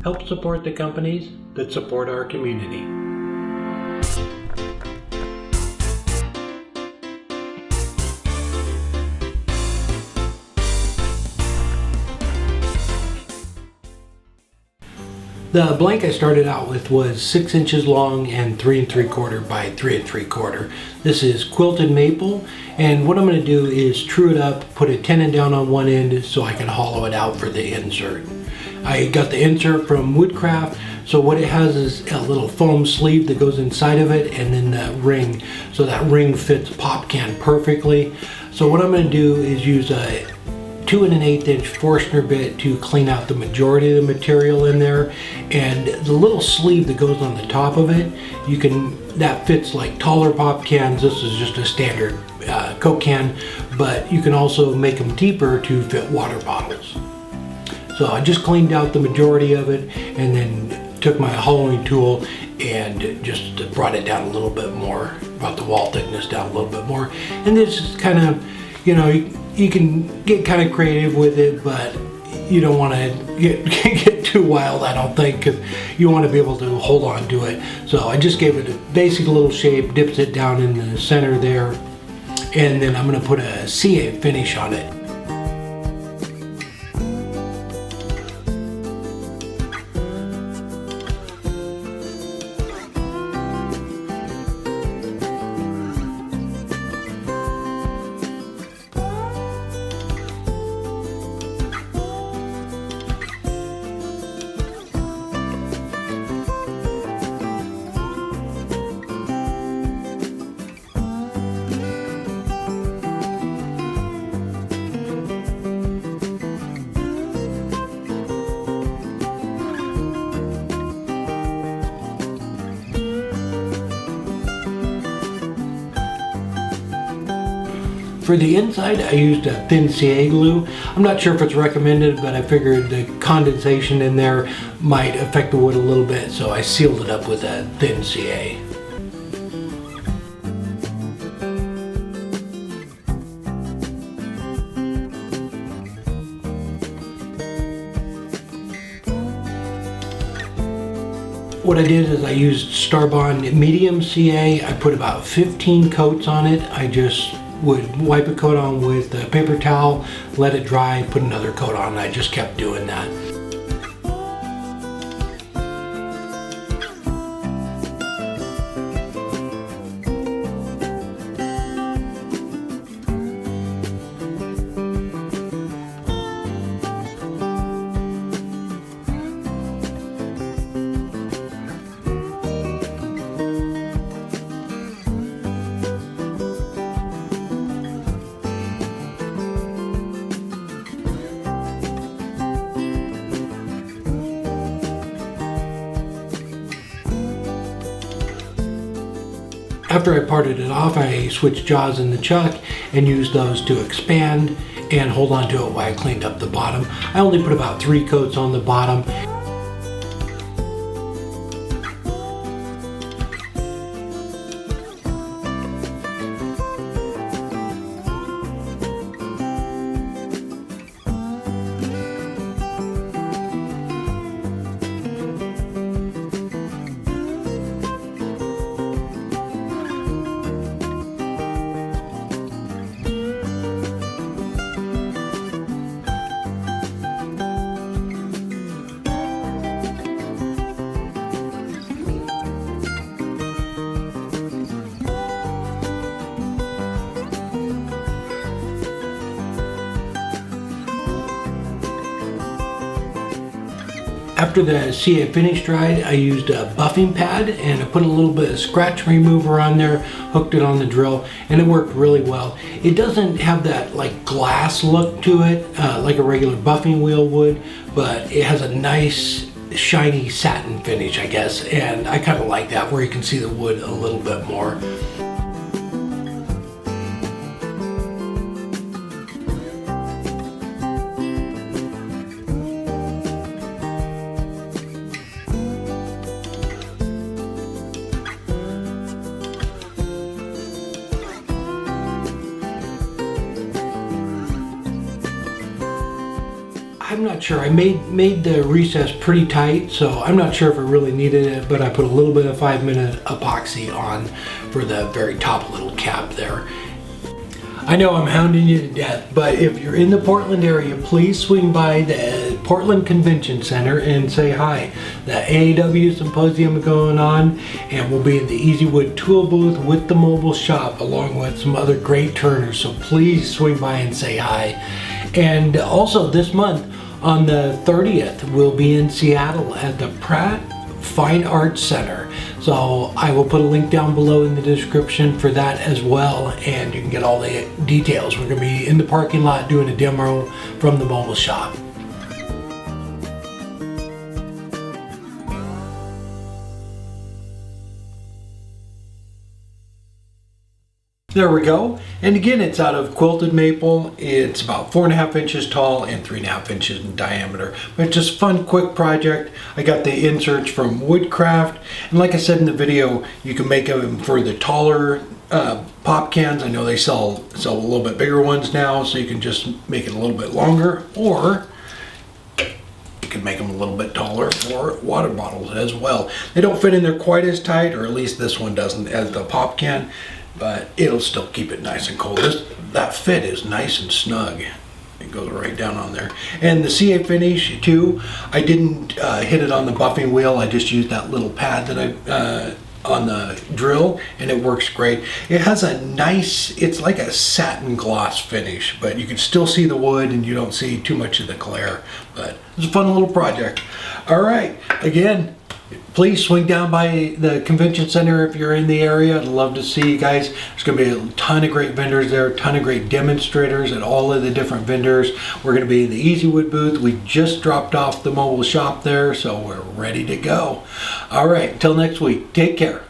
help support the companies that support our community. The blank I started out with was 6 inches long and 3 3/4 by 3 3/4. This is quilted maple, and what I'm going to do is true it up, put a tenon down on one end so I can hollow it out for the insert. I got the insert from Woodcraft, so what it has is a little foam sleeve that goes inside of it, and then the ring, so that ring fits pop can perfectly. So what I'm going to do is use a 2 1/8 inch Forstner bit to clean out the majority of the material in there, and the little sleeve that goes on the top of it, that fits like taller pop cans. This is just a standard Coke can, but you can also make them deeper to fit water bottles. So I just cleaned out the majority of it, and then took my hollowing tool and just brought it down a little bit more, brought the wall thickness down a little bit more, and this is kind of, you can get kind of creative with it, but you don't want to get too wild, I don't think, because you want to be able to hold on to it. So I just gave it a basic little shape, dipped it down in the center there, and then I'm going to put a CA finish on it. For the inside, I used a thin CA glue. I'm not sure if it's recommended, but I figured the condensation in there might affect the wood a little bit, so I sealed it up with a thin CA. What I did is I used Starbond medium CA. I put about 15 coats on it. I just would wipe a coat on with a paper towel, let it dry, put another coat on, and I just kept doing that. After I parted it off, I switched jaws in the chuck and used those to expand and hold on to it while I cleaned up the bottom. I only put about 3 coats on the bottom. After the CA finish dried, I used a buffing pad and I put a little bit of scratch remover on there, hooked it on the drill, and it worked really well. It doesn't have that like glass look to it like a regular buffing wheel would, but it has a nice shiny satin finish, I guess, and I kind of like that, where you can see the wood a little bit more. I'm not sure. I made the recess pretty tight, so I'm not sure if I really needed it, but I put a little bit of 5-minute epoxy on for the very top little cap there. I know I'm hounding you to death, but if you're in the Portland area, please swing by the Portland Convention Center and say hi. The AAW Symposium is going on, and we'll be in the Easy Wood tool booth with the mobile shop, along with some other great turners, so please swing by and say hi. And also this month, on the 30th, we'll be in Seattle at the Pratt Fine Arts Center. So I will put a link down below in the description for that as well, and you can get all the details. We're going to be in the parking lot doing a demo from the mobile shop. There we go. And again, it's out of quilted maple. It's about 4.5 inches tall and 3.5 inches in diameter. But it's just a fun, quick project. I got the inserts from Woodcraft. And like I said in the video, you can make them for the taller pop cans. I know they sell a little bit bigger ones now, so you can just make it a little bit longer. Or you can make them a little bit taller for water bottles as well. They don't fit in there quite as tight, or at least this one doesn't, as the pop can. But it'll still keep it nice and cold. That fit is nice and snug. It goes right down on there. And the CA finish too, I didn't hit it on the buffing wheel. I just used that little pad that I on the drill, and it works great. It has a nice, it's like a satin gloss finish, but you can still see the wood and you don't see too much of the glare. But it's a fun little project. All right, again, please swing down by the convention center if you're in the area. I'd love to see you guys. There's going to be a ton of great vendors there, a ton of great demonstrators at all of the different vendors. We're going to be in the Easy Wood booth. We just dropped off the mobile shop there, so we're ready to go. All right, until next week, take care.